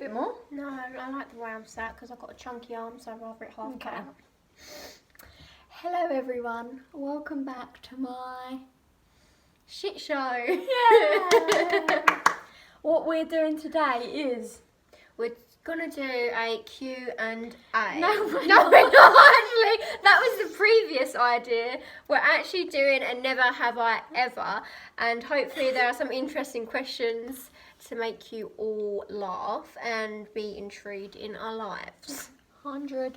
bit more? No, I like the way I'm sat because I've got a chunky arm, so I'd rather it half cut out. Hello everyone, welcome back to my Shit show. Yeah. What we're doing today is We're gonna do a Q&A. No, we're no, not. we're not actually. That was the previous idea. We're actually doing a never have I ever, and hopefully there are some interesting questions to make you all laugh and be intrigued in our lives. 100%.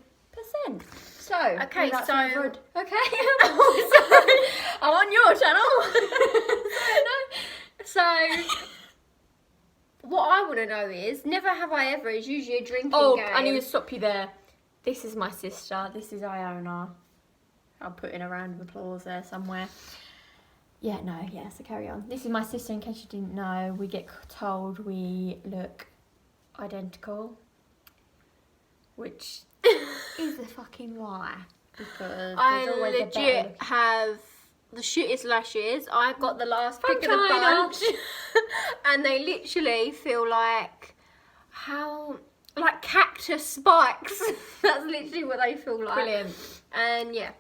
So, Okay, without so- further ado- okay. Oh, sorry. I'm on your channel. So, what I want to know is, never have I ever is usually a drinking Oh, game. I need to stop you there. This is my sister. This is Iona. I'll put in a round of applause there somewhere. So carry on. This is my sister, in case you didn't know. We get told we look identical, which is a fucking lie. Because I there's always a better legit look. have the shittest lashes. I've got the last pick of the China. bunch. And they literally feel like cactus spikes. That's literally what they feel like. Brilliant. And yeah.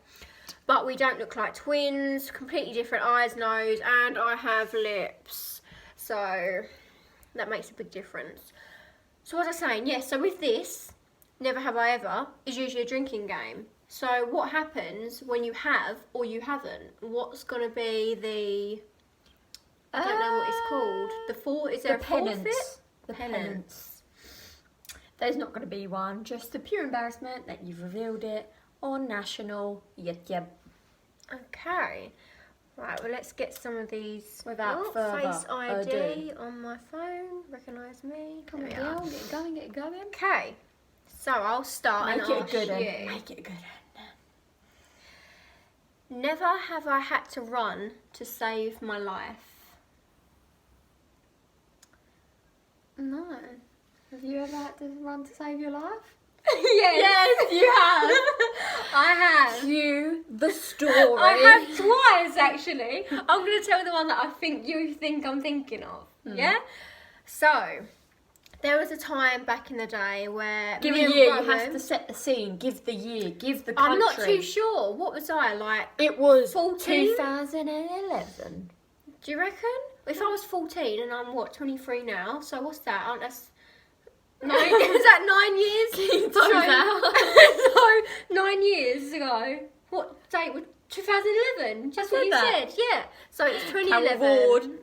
But we don't look like twins. Completely different eyes, nose, and I have lips. So that makes a big difference. So what was I saying? Yes, so with this, never have I ever, is usually a drinking game. So what happens when you have or you haven't? What's going to be the... I don't know what it's called. Is there a forfeit? The penance. There's not going to be one. Just the pure embarrassment that you've revealed it on national YouTube. Okay. Right, well, let's get some of these. Without further Face ID ado. on my phone. Recognise me. Come on, There we are. girl. Get it going, get it going. Okay. So I'll start Make and it a ask good one. you. Make it a good one. Never have I had to run to save my life. No. Have you ever had to run to save your life? Yes, you have. I have. Cue the story. I have twice actually. I'm going to tell the one that I think you think I'm thinking of. Yeah? So, there was a time back in the day where... Give a me and year. You Rowan- have to set the scene. Give the year. Give the country. I'm not too sure. What was I, like... It was 14? 2011. Do you reckon? If I was 14 and I'm, 23 now, so what's that? That's... Is that 9 years? So 9 years ago. What date was 2011? Just what you said. Yeah. So it's 2011.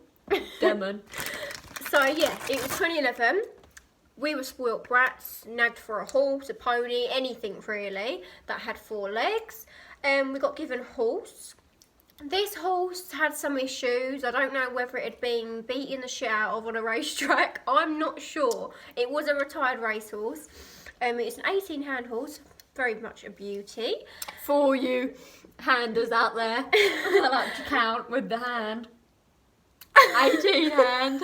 Demon. So yeah, it was 2011. We were spoilt brats, nagged for a horse, a pony, anything really that had 4 legs. We got given a horse. This horse had some issues. I don't know whether it had been beaten the shit out of on a racetrack. I'm not sure. It was a retired racehorse. It's an 18-hand horse. Very much a beauty. For you handers out there, I like to count with the hand. 18 hand.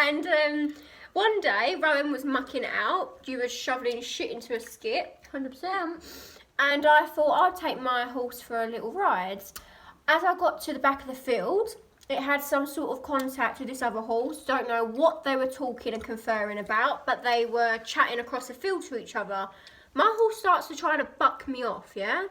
And one day, Rowan was mucking it out. You were shoveling shit into a skip. 100%. And I thought I'd take my horse for a little ride. As I got to the back of the field, it had some sort of contact with this other horse. Don't know what they were talking and conferring about, but they were chatting across the field to each other. My horse starts to try to buck me off, yeah?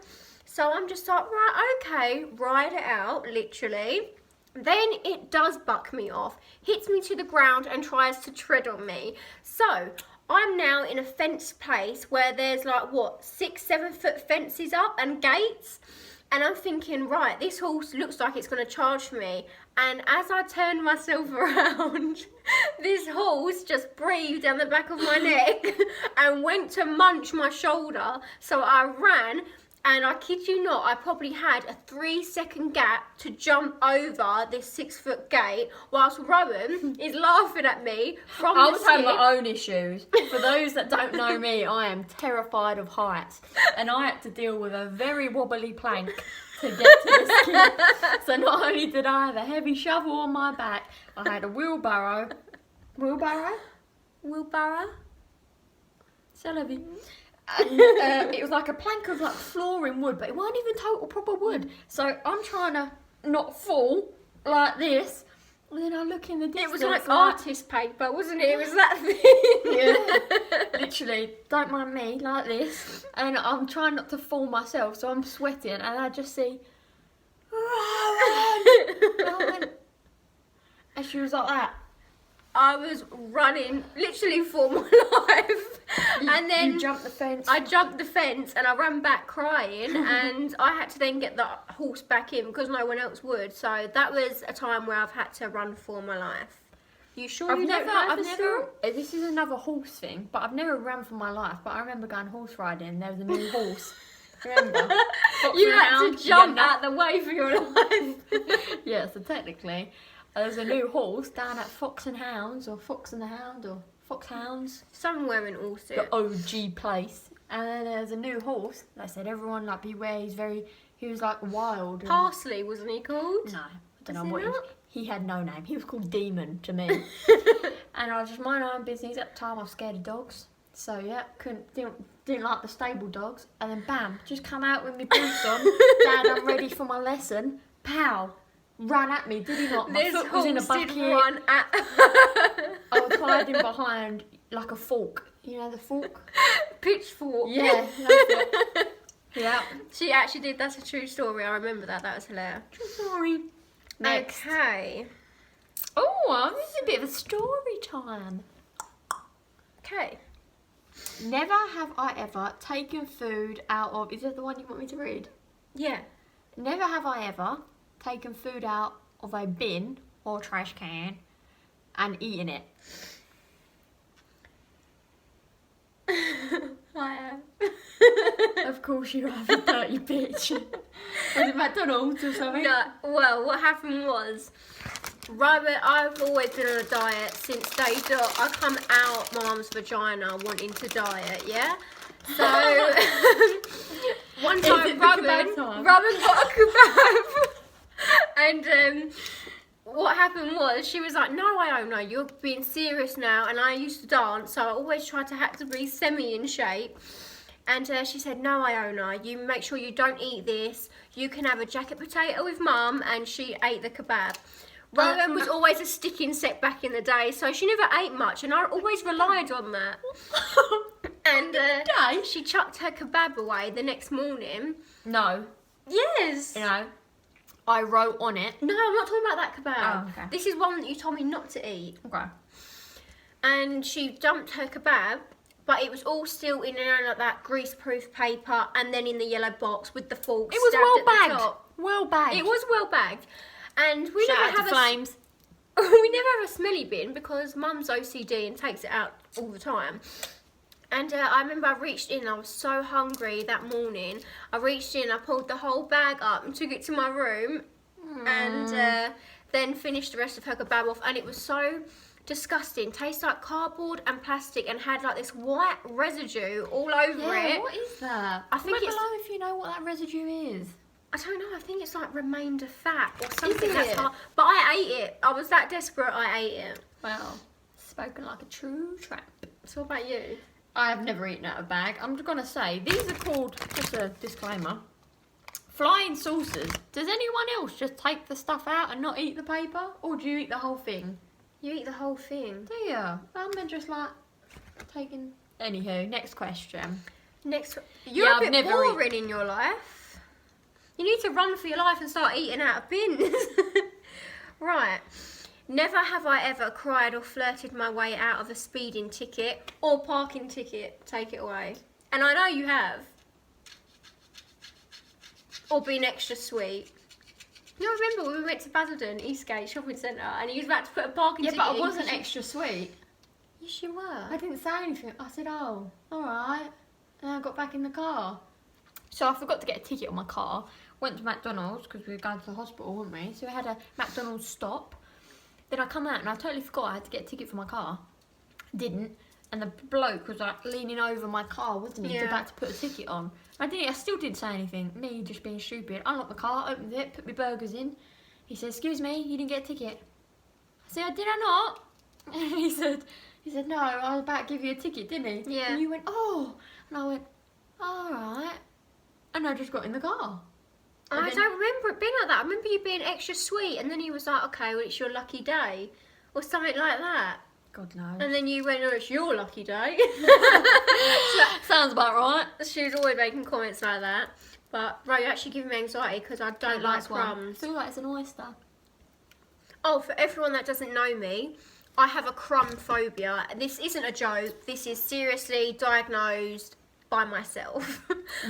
So I'm just like, right, okay, ride it out, literally. Then it does buck me off, hits me to the ground and tries to tread on me. So I'm now in a fenced place where there's 6-7 foot fences up and gates. And I'm thinking, right, this horse looks like it's going to charge me. And as I turned myself around, this horse just breathed down the back of my neck and went to munch my shoulder. So I ran. And I kid you not, I probably had a 3-second gap to jump over this 6-foot gate whilst Rowan is laughing at me from I the was having skip. my own issues. For those that don't know me, I am terrified of heights. And I had to deal with a very wobbly plank to get to the skip. So not only did I have a heavy shovel on my back, I had a wheelbarrow. Wheelbarrow? C'est la vie. And it was like a plank of flooring wood, but it wasn't even total proper wood. So I'm trying to not fall like this And then I look in the distance. It was like artist paper, wasn't it? It was that thing. Yeah. Literally, don't mind me, like this. And I'm trying not to fall myself, so I'm sweating, and I just see, Rowan! And she was like that. I was running literally for my life. And then you jumped the fence. I jumped the fence and I ran back crying and I had to then get the horse back in because no one else would. So that was a time where I've had to run for my life. You sure I've you never, don't know I've the never, story? this is another horse thing, but I've never ran for my life. But I remember going horse riding, there was a new horse. Remember? You had to jump out the way for your life. Yeah, so technically, there's a new horse down at Fox and Hounds, or Fox and the Hound, or Fox Hounds. Somewhere in Alston. The OG place. And then there's a new horse. They said, everyone, like, beware, he was like wild. And, Parsley, wasn't he called? no, I don't Was know what he not? he had no name. He was called Demon to me. And I was just mind my own business. At the time, I was scared of dogs. So, yeah, didn't like the stable dogs. And then, bam, just come out with my boots on. Dad, I'm ready for my lesson. Pow. Ran at me, did he not? My This foot was in a horse did bucket. run at... I was hiding behind, like, a fork. You know the fork? Pitchfork. Yeah, that's it. Yeah. She actually did. That's a true story. I remember that. That was hilarious. Sorry. Next. Okay. Oh, this is a bit of a story time. Okay. Never have I ever taken food out of... Is that the one you want me to read? Yeah. Never have I ever taken food out of a bin or trash can and eaten it. I have. Of course you have, you dirty bitch. Was it McDonald's or something? No, well, what happened was, I've always been on a diet since day dot. I come out my mum's vagina wanting to diet, yeah? So, one time, Robin got a kebab. And what happened was, she was like, no, Iona, you're being serious now. And I used to dance, so I always tried to have to be semi in shape. And she said, no, Iona, you make sure you don't eat this. You can have a jacket potato with mum. And she ate the kebab. Rowan was always a sticking set back in the day, so she never ate much. And I always relied on that. And she chucked her kebab away the next morning. No. Yes. You know, I wrote on it. No, I'm not talking about that kebab. Oh, okay. This is one that you told me not to eat. Okay. And she dumped her kebab, but it was all still in like that grease-proof paper, and then in the yellow box with the fork. It was stabbed well at the bagged. top. Well bagged. It was well bagged, and we Shout never out to have Flames. we never have a smelly bin because Mum's OCD and takes it out all the time. And I remember I reached in, I was so hungry that morning. I reached in, I pulled the whole bag up and took it to my room and then finished the rest of her kebab off. And it was so disgusting. Tastes like cardboard and plastic and had like this white residue all over it. What is that? I think Comment it's... below if you know what that residue is. I don't know, I think it's like remainder fat or something that's it? hard. But I ate it. I was that desperate, I ate it. Well, spoken like a true tramp. So what about you? I have never eaten out of a bag. I'm just going to say, these are called, just a disclaimer, flying saucers. Does anyone else just take the stuff out and not eat the paper? Or do you eat the whole thing? You eat the whole thing. Do you? I'm just like taking... Anywho, next question. You're Yeah, a I've bit never boring in your life. You need to run for your life and start eating out of bins. Right. Never have I ever cried or flirted my way out of a speeding ticket or parking ticket. Take it away. And I know you have. Or been extra sweet. You know, remember when we went to Basildon, Eastgate Shopping Centre, and he was about to put a parking ticket Yeah, but I in wasn't 'cause you- extra sweet. Yes, you were. I didn't say anything. I said, oh, alright. And I got back in the car. So I forgot to get a ticket on my car. Went to McDonald's because we were going to the hospital, weren't we? So we had a McDonald's stop. Then I come out and I totally forgot I had to get a ticket for my car. Didn't. And the bloke was like leaning over my car, wasn't he? Yeah. About to put a ticket on. I still didn't say anything. Me just being stupid. Unlocked the car, opened it, put my burgers in. He said, excuse me, you didn't get a ticket. I said, did I not? And he said, no, I was about to give you a ticket, didn't he? Yeah. And you went, oh. And I went, alright. And I just got in the car. I don't remember it being like that. I remember you being extra sweet, and then he was like, okay, well, it's your lucky day, or something like that. God knows. And then you went, oh, it's your lucky day. Sounds about right. She was always making comments like that. But, right, you're actually giving me anxiety because I don't like crumbs. I feel like it's an oyster. Oh, for everyone that doesn't know me, I have a crumb phobia. This isn't a joke. This is seriously diagnosed by myself.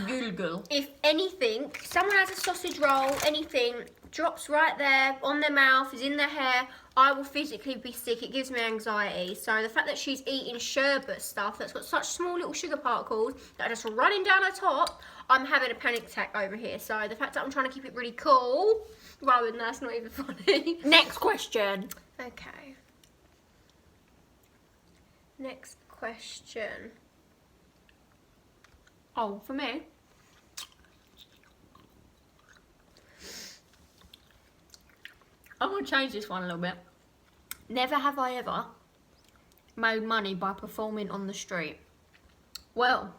Google. If anything, someone has a sausage roll, anything drops right there on their mouth, is in their hair, I will physically be sick. It gives me anxiety. So the fact that she's eating sherbet stuff that's got such small little sugar particles that are just running down her top, I'm having a panic attack over here. So the fact that I'm trying to keep it really cool, rather than that's not even funny. Next question. Okay. Next question. Oh, for me? I'm going to change this one a little bit. Never have I ever made money by performing on the street. Well,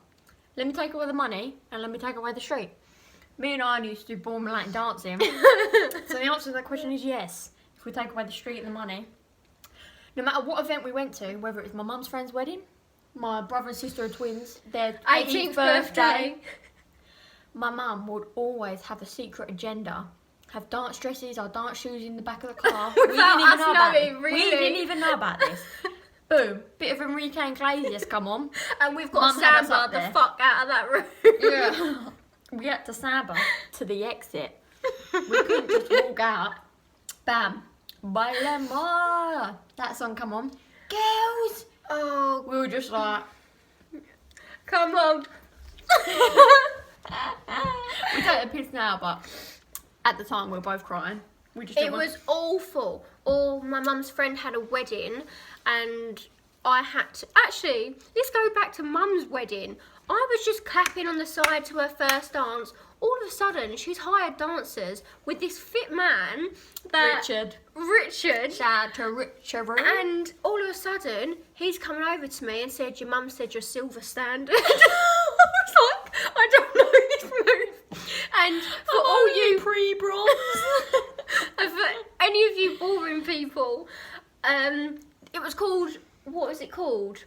let me take away the money and let me take away the street. Me and I used to do ballroom Latin dancing. So the answer to that question is yes. If we take away the street and the money. No matter what event we went to, whether it was my mum's friend's wedding, my brother and sister are twins, their 18th birthday, my mum would always have a secret agenda. Have dance dresses or dance shoes in the back of the car. We didn't even know about this. Boom. Bit of Enrique Iglesias come on. And we've got Samba the fuck out of that room. Yeah. We had to Samba to the exit. We couldn't just walk out. Bam. Bailemos. That song come on. Girls. Oh. We were just like. Come on. We take the piss now, but at the time we were both crying. It was awful. Or my mum's friend had a wedding and I had to... Actually, let's go back to mum's wedding. I was just clapping on the side to her first dance. All of a sudden, she's hired dancers with this fit man. Richard. Shout out to Richard. And all of a sudden, he's coming over to me and said, your mum said you're silver standard. I was like, I don't know this move. And for all you pre-bronze. and for any of you ballroom people, it was called, what was it called?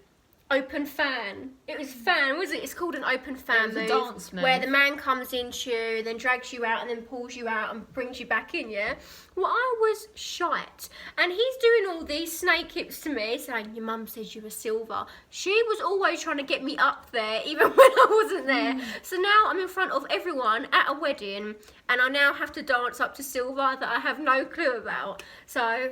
Open fan. It was fan, was it? It's called an open fan move. Dance move. Where the man comes into you, then drags you out and then pulls you out and brings you back in, yeah? Well, I was shite. And he's doing all these snake hips to me, saying, your mum says you were silver. She was always trying to get me up there, even when I wasn't there. So now I'm in front of everyone at a wedding, and I now have to dance up to silver that I have no clue about. So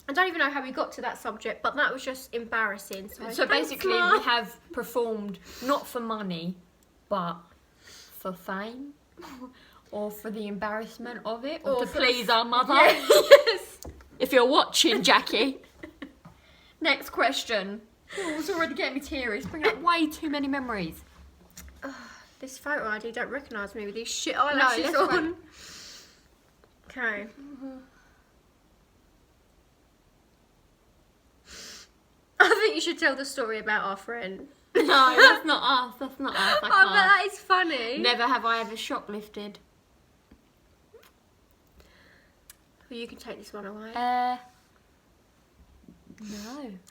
I don't even know how we got to that subject, but that was just embarrassing. So basically, we have performed not for money, but for fame, or for the embarrassment of it, or to please our mother. Yes. If you're watching, Jackie. Next question. Oh, it's already getting me teary. It's bringing up way too many memories. This photo ID don't recognise me with these shit eyelashes on. Okay. I think you should tell the story about our friend. No, that's not us. That's not us. But that is funny. Never have I ever shoplifted. Well, you can take this one away. No.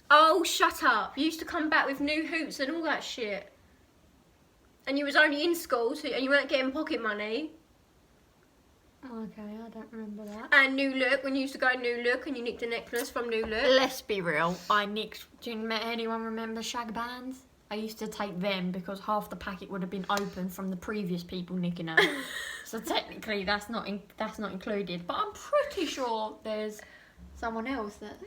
Oh, shut up. You used to come back with new hoops and all that shit. And you was only in school, and you weren't getting pocket money. Okay, I don't remember that. And New Look, when you used to go New Look and you nicked a necklace from New Look. Let's be real. Do anyone remember shag bands? I used to take them because half the packet would have been open from the previous people nicking them. So technically, that's not included. But I'm pretty sure there's someone else that.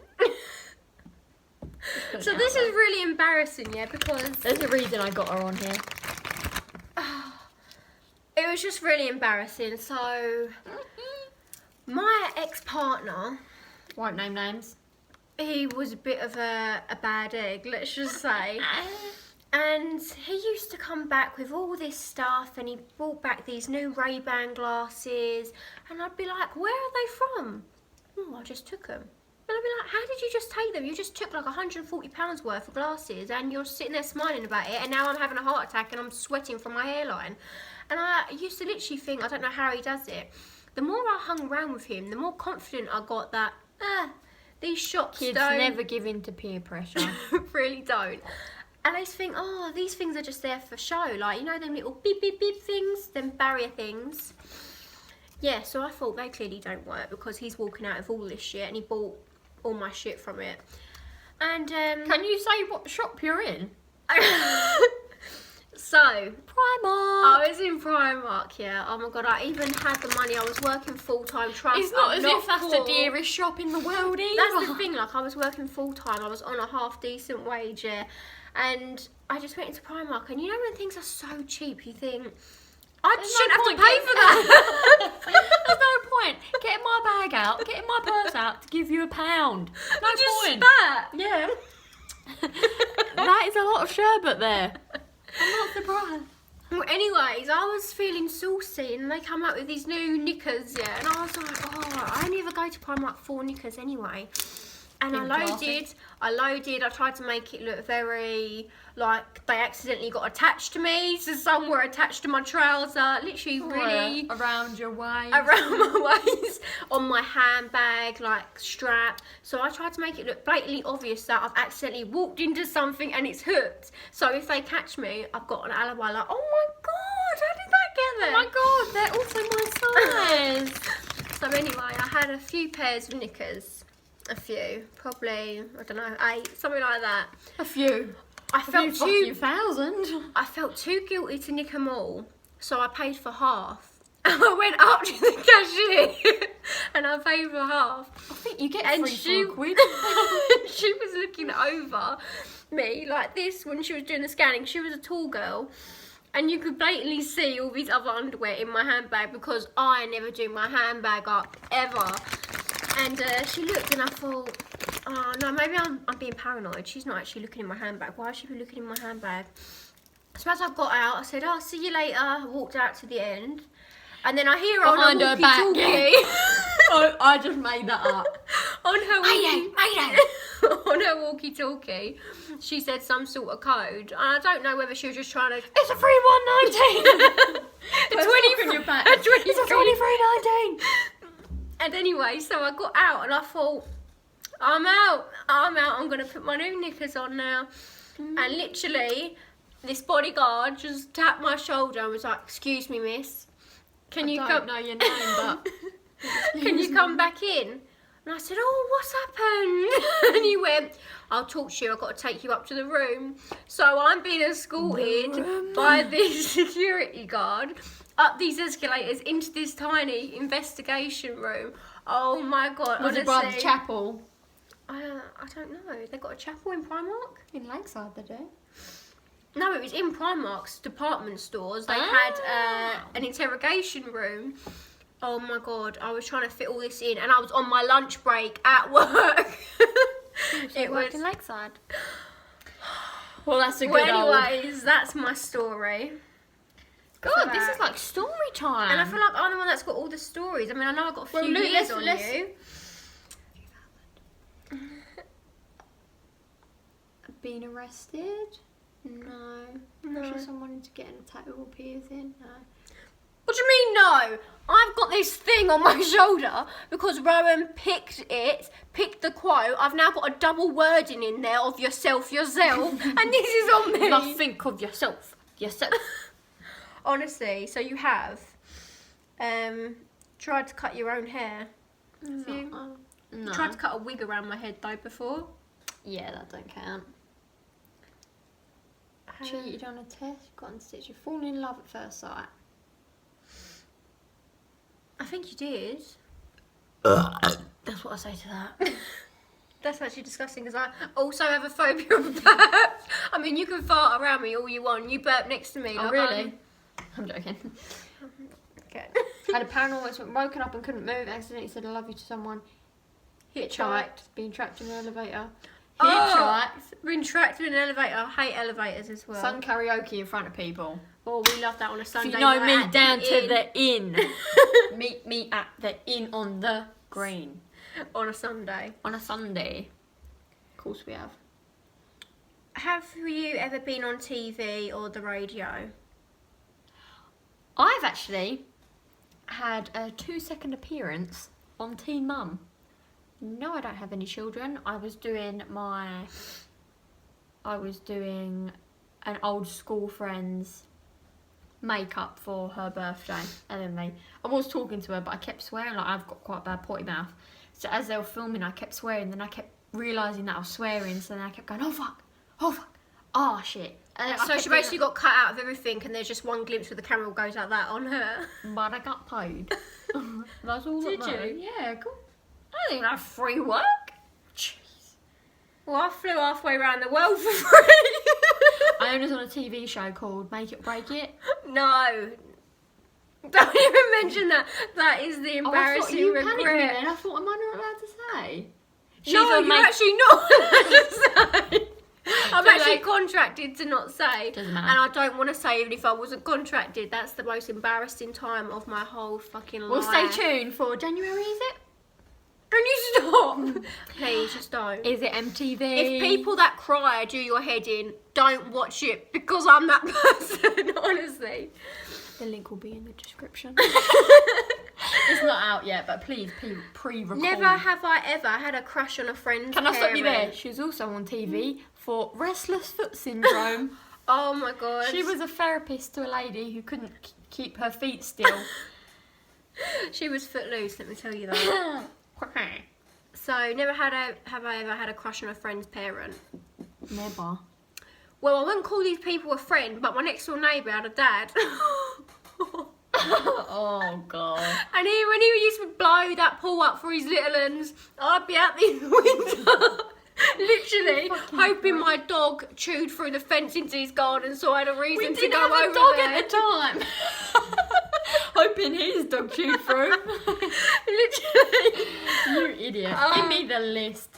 So this is really embarrassing, yeah, because there's a reason I got her on here. It was just really embarrassing. So my ex-partner, won't name names, he was a bit of a bad egg, let's just say. And he used to come back with all this stuff, and he brought back these new Ray-Ban glasses, and I'd be like, where are they from? Oh, I just took them. But I'd be like, how did you just take them? You just took like £140 worth of glasses and you're sitting there smiling about it, and now I'm having a heart attack and I'm sweating from my hairline. And I used to literally think, I don't know how he does it. The more I hung around with him, the more confident I got that, these shops Kids don't... never give in to peer pressure. really don't. And I just think, oh, these things are just there for show. Like, you know, them little beep, beep, beep things, them barrier things. Yeah, so I thought they clearly don't work because he's walking out of all this shit and he bought all my shit from it. And, Can you say what shop you're in? So, Primark. I was in Primark, yeah. Oh my god, I even had the money. I was working full-time. It's not as if that's the dearest shop in the world either. That's the thing, like, I was working full-time. I was on a half-decent wage, yeah. And I just went into Primark. And you know when things are so cheap, you think, I shouldn't have to pay for that. There's no point getting my bag out, getting my purse out to give you £1. No You just point. spat. Yeah. That is a lot of sherbet there. I'm not surprised. Well, anyways, I was feeling saucy and they come out with these new knickers, yeah. And I was like, oh, I only ever go to Primark for knickers anyway. And I loaded, I tried to make it look very, like, they accidentally got attached to me, so some were attached to my trouser, literally really... Around your waist. Around my waist, on my handbag, like, strap. So I tried to make it look blatantly obvious that I've accidentally walked into something and it's hooked. So if they catch me, I've got an alibi, like, oh my god, how did that get there? Oh my god, they're also my size. So anyway, I had a few pairs of knickers. A few, probably, I don't know, 8, something like that. A few. I felt too guilty to nick them all, so I paid for half. And I went up to the cashier and I paid for half. I think you get And free for £1. she was looking over me like this when she was doing the scanning. She was a tall girl. And you could blatantly see all these other underwear in my handbag because I never do my handbag up, ever. And she looked and I thought, oh no, maybe I'm being paranoid. She's not actually looking in my handbag. Why should she be looking in my handbag? So as I got out, I said, oh, see you later. I walked out to the end. And then I hear her on her walkie-talkie. Oh, I just made that up. On her walkie-talkie, she said some sort of code. And I don't know whether she was just trying to... It's a free 119. It's a 23.19. And anyway, so I got out and I thought, I'm out, I'm going to put my new knickers on now. And literally, this bodyguard just tapped my shoulder and was like, excuse me, miss. Can you don't know your name, but... Can you come back in? And I said, oh, what's happened? And he went, I'll talk to you, I've got to take you up to the room. So I'm being escorted by this security guard up these escalators into this tiny investigation room. Oh my god, Was it by the chapel? I don't know. They got a chapel in Primark? In Lakeside they do. No, it was in Primark's department stores. They had an interrogation room. Oh my god, I was trying to fit all this in and I was on my lunch break at work. It was in Lakeside. Well, that's a good anyways, that's my story. God, this is like story time. And I feel like I'm the one that's got all the stories. I mean, I know I've got a few years on you. Been arrested? No. Pressure someone into getting a tattoo or piercing? No. What do you mean no? I've got this thing on my shoulder because Rowan picked the quote. I've now got a double wording in there of yourself, and this is on me. Now think of yourself. Honestly, so you have tried to cut your own hair? Have you? No. Tried to cut a wig around my head though before? Yeah, that don't count. Cheated on a test, got unstitched. You've fallen in love at first sight. I think you did. That's what I say to that. That's actually disgusting because I also have a phobia of burps. I mean, you can fart around me all you want. You burp next to me. Oh, like, really? I'm joking. Okay. Had a paranoid, woken up and couldn't move, accidentally said I love you to someone. Hitchhiked, being trapped in an elevator. Hitchhiked. Been trapped in an elevator. I hate elevators as well. Sung karaoke in front of people. Oh, we love that on a Sunday If you know night me, down to the inn. Meet me at the inn on the green. On a Sunday. On a Sunday. Of course we have. Have you ever been on TV or the radio? I've actually had a 2-second appearance on Teen Mum. No, I don't have any children. I was doing an old school friend's makeup for her birthday, and then I was talking to her, but I kept swearing. Like, I've got quite a bad potty mouth, so as they were filming I kept swearing, then I kept realising that I was swearing, so then I kept going, oh fuck, oh shit. And So she basically got cut out of everything, and there's just one glimpse where the camera goes like that on her. But I got paid. That's all. Did that you? matters. Yeah, cool. I didn't have free work. Jeez. Well, I flew halfway around the world for free. I was on a TV show called Make It Break It. No. Don't even mention that. That is the embarrassing you panicked me regret. then. I thought, am I not allowed to say? No, you're actually not allowed to say. I'm Too actually late. contracted to not say. Doesn't matter. And I don't want to say even if I wasn't contracted. That's the most embarrassing time of my whole fucking life. Well, stay tuned for January, is it? Can you stop? Please, just don't. Is it MTV? If people that cry do your head in, don't watch it because I'm that person, honestly. The link will be in the description. It's not out yet, but please pre-record. Never have I ever had a crush on a friend's Can I stop you there? parent. She was also on TV for restless foot syndrome. Oh my god. She was a therapist to a lady who couldn't keep her feet still. She was footloose, let me tell you that. So, never have I ever had a crush on a friend's parent. Never. Well, I wouldn't call these people a friend, but my next door neighbour had a dad. Oh god. And when he used to blow that pool up for his little uns, I'd be out the window, literally, hoping my dog chewed through the fence into his garden so I had a reason to go over have a dog there. at the time. Hoping his dog chewed through. Literally. You idiot. Give me the list.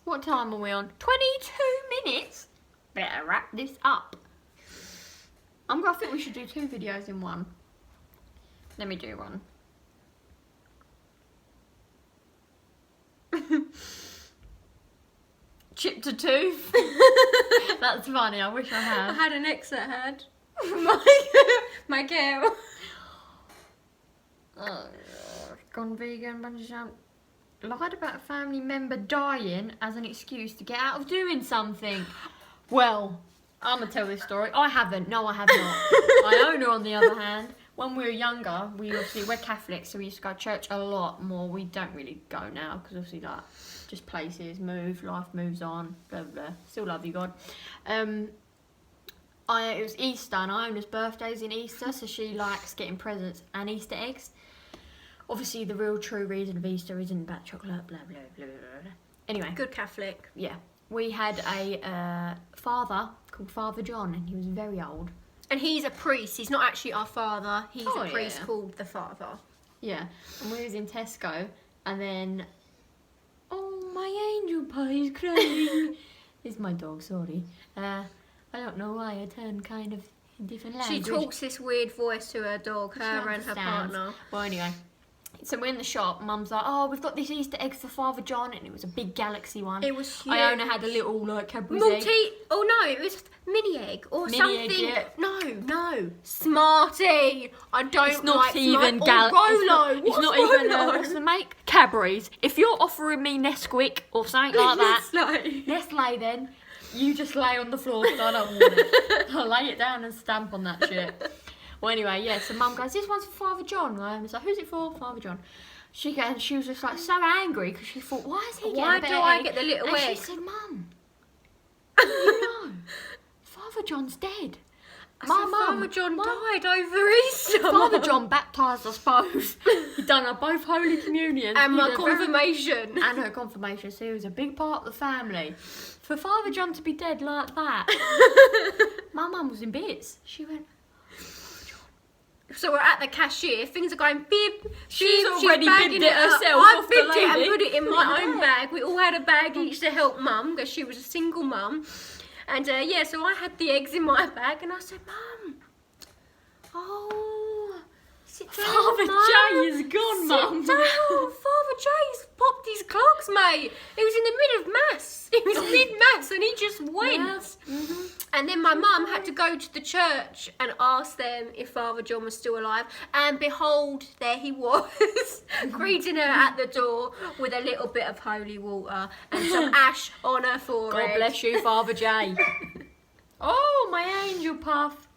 What time are we on? 22 minutes. Better wrap this up. I think we should do 2 videos in one. Let me do one. Chip to tooth. That's funny. I wish I I had. had an ex that had. My girl. Gone vegan, bungee jump. Lied about a family member dying as an excuse to get out of doing something. Well, I'm going to tell this story. I haven't. No, I have not. Iona, on the other hand, when we were younger, we're Catholics, so we used to go to church a lot more. We don't really go now, because obviously, like, just places move, life moves on, blah, blah, blah. Still love you, God. It was Easter, and Iona's birthday's in Easter, so she likes getting presents and Easter eggs. Obviously, the real true reason of Easter isn't about chocolate, blah, blah, blah, blah, blah. Anyway. Good Catholic. Yeah. We had a father called Father John, and he was very old. And he's a priest. He's not actually our father. He's a priest yeah. called the Father. Yeah. And we was in Tesco, and then... Oh, my angel pie's crying. It's my dog, sorry. I don't know why I turned kind of different language. She talks this weird voice to her dog, her and her understands. partner. Well, anyway. So we're in the shop. Mum's like, oh, we've got this Easter eggs for Father John, and it was a big galaxy one. It was huge. Iona had a little like Cadbury's egg. Oh no, it was mini egg or Mini something. egg, yeah. No, Smarty. I don't It's not like even Rolo. It's not even what's the make? Cadbury's. If you're offering me Nesquik or something like that, Nestle then. You just lay on the floor because I don't want it. I'll lay it down and stamp on that shit. Well, anyway, yeah, so Mum goes, this one's for Father John. And I was like, who's it for? Father John. She was just like so angry because she thought, why is he getting Why a bit do of I egg? get the little and egg? she said, Mum, you know, Father John's dead. Father John died over Easter. Father John baptised us both. He'd done our both Holy Communions. And my confirmation. And her confirmation, so he was a big part of the family. For Father John to be dead like that, my mum was in bits. She went, so we're at the cashier, things are going bib. She's already bibbed it herself I off the bibbed it lady. and put it in my own bag. We all had a bag each to help Mum because she was a single mum. And yeah, so I had the eggs in my bag and I said, Mum, oh, Sit down, Father Mum. Jay is gone, Mum. Sit down. Father Jay's popped his clogs, mate. He was in the middle of mass. He was mid-mass and he just went. Yeah. And then my mum had to go to the church and ask them if Father John was still alive. And behold, there he was, greeting her at the door with a little bit of holy water and some ash on her forehead. God bless you, Father Jay. Oh, my angel puff.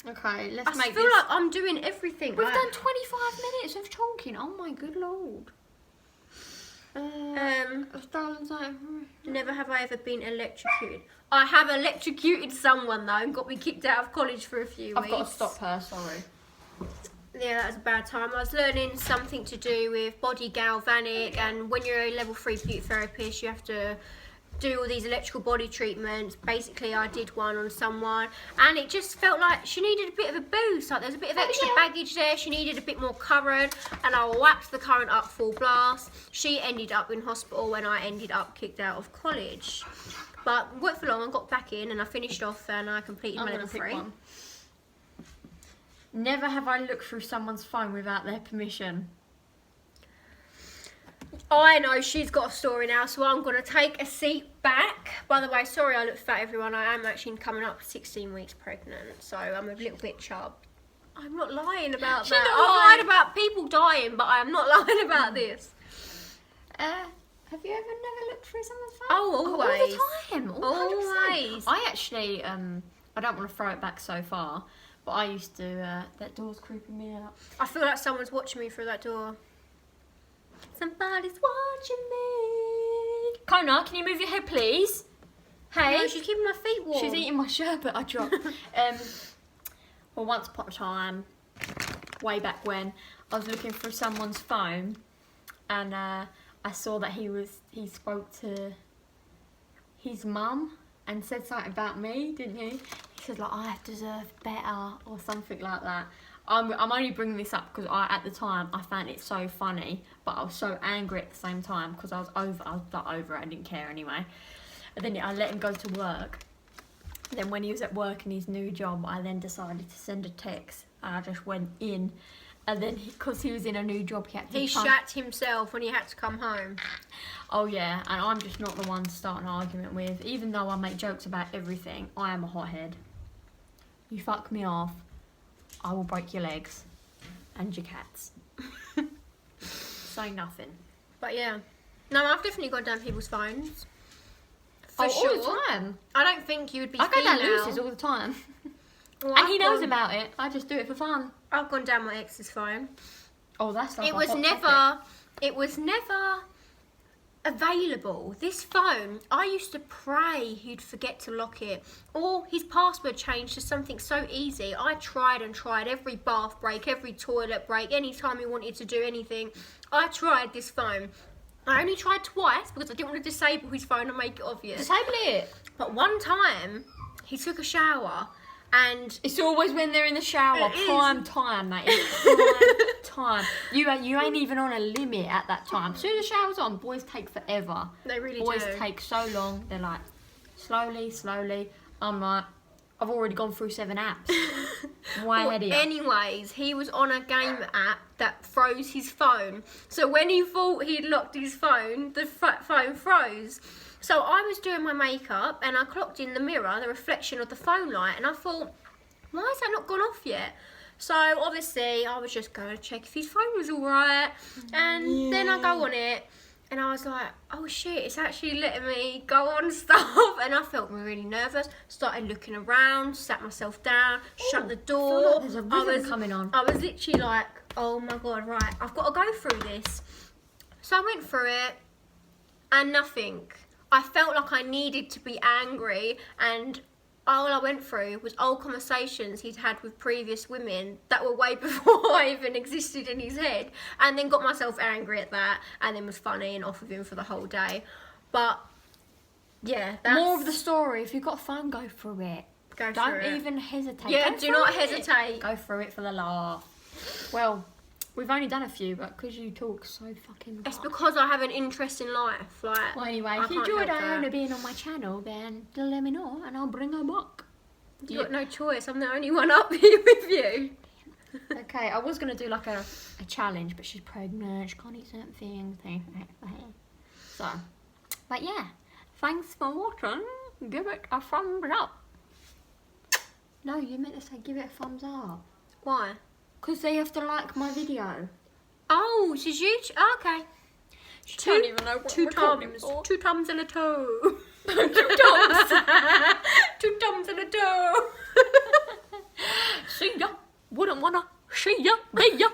Okay, let's I make feel this. like I'm doing everything. We've like, done 25 minutes of talking. Oh my good lord. Darling, never have I ever been electrocuted. I have electrocuted someone though and got me kicked out of college for a few weeks. I've got to stop her. Sorry. Yeah, that was a bad time. I was learning something to do with body galvanic, and when you're a level 3 beauty therapist, you have to do all these electrical body treatments. Basically, I did one on someone, and it just felt like she needed a bit of a boost. Like there's a bit of extra baggage there. She needed a bit more current, and I whacked the current up full blast. She ended up in hospital, and I ended up kicked out of college. But worked for long. I got back in, and I finished off, and I completed my level 3. Never have I looked through someone's phone without their permission. I know she's got a story now, so I'm going to take a seat back. By the way, sorry I look fat, everyone. I am actually coming up 16 weeks pregnant, so I'm a little bit chub. I'm not lying about She's that. not I've lied lying. about people dying, but I am not lying about this. Have you ever never looked through someone's phone? Oh, always. All the time. 100%. Always. I actually, I don't want to throw it back so far, but I used to, that door's creeping me out. I feel like someone's watching me through that door. Somebody's watching me. Kona, can you move your head, please? Hey. No, she's keeping my feet warm. She's eating my shirt, but I dropped. Well, once upon a time, way back when, I was looking through someone's phone, and I saw that he spoke to his mum and said something about me, didn't he? He said like, I deserve better or something like that. I'm only bringing this up because at the time I found it so funny, but I was so angry at the same time because I was over it. I didn't care anyway. And then I let him go to work. Then when he was at work in his new job, I then decided to send a text. And I just went in, and then because he was in a new job, he shat himself when he had to come home. Oh yeah, and I'm just not the one to start an argument with. Even though I make jokes about everything, I am a hothead. You fuck me off, I will break your legs and your cats. Say nothing. But yeah, no, I've definitely gone down people's phones. For sure. All the time. I don't think you would be. I go down female. Lucy's all the time, Well, and he knows about it. I just do it for fun. I've gone down my ex's phone. Oh, that's like It was never available. This phone, I used to pray he'd forget to lock it, or his password changed to something so easy. I tried and tried every bath break, every toilet break, any time he wanted to do anything. I tried this phone. I only tried twice because I didn't want to disable his phone and make it obvious. Disable it. But one time, he took a shower and It's always when they're in the shower. It Prime time, mate. It's prime time. You ain't even on a limit at that time. As soon as the shower's on, boys take forever. they really Boys do. take so long. They're like, slowly. I'm like, I've already gone through 7 apps. Way ahead of you. Anyways, he was on a game app that froze his phone. So when he thought he'd locked his phone, the phone froze. So I was doing my makeup and I clocked in the mirror the reflection of the phone light, and I thought, why has that not gone off yet? So obviously I was just going to check if his phone was alright, and then I go on it and I was like, oh shit, it's actually letting me go on stuff, and I felt really nervous. Started looking around, sat myself down, shut the door. I feel like there's a rhythm coming on. I was literally like, oh my god, right, I've got to go through this. So I went through it and nothing. I felt like I needed to be angry, and all I went through was old conversations he'd had with previous women that were way before I even existed in his head, and then got myself angry at that, and then was funny and off of him for the whole day. But yeah, that's More of the story. If you've got a phone, go through it. Go Don't through it. even hesitate. Yeah, Go do through not it. hesitate. Go through it for the laugh. Well, we've only done a few, but because you talk so fucking It's much. because I have an interest in life. Like, Well, anyway, I if you can't enjoyed help that. Iona being on my channel, then let me know and I'll bring her back. You've got no choice. I'm the only one up here with you. Okay, I was going to do like a challenge, but she's pregnant, she can't eat certain things. So, but yeah, thanks for watching. Give it a thumbs up. No, you meant to say give it a thumbs up. Why? Because they have to like my video. Oh, she's huge. Okay. Don't even know what Two we're talking thumbs. for. 2 thumbs and a toe. 2 thumbs. 2 thumbs and a toe. See ya. Wouldn't wanna see ya. Be ya.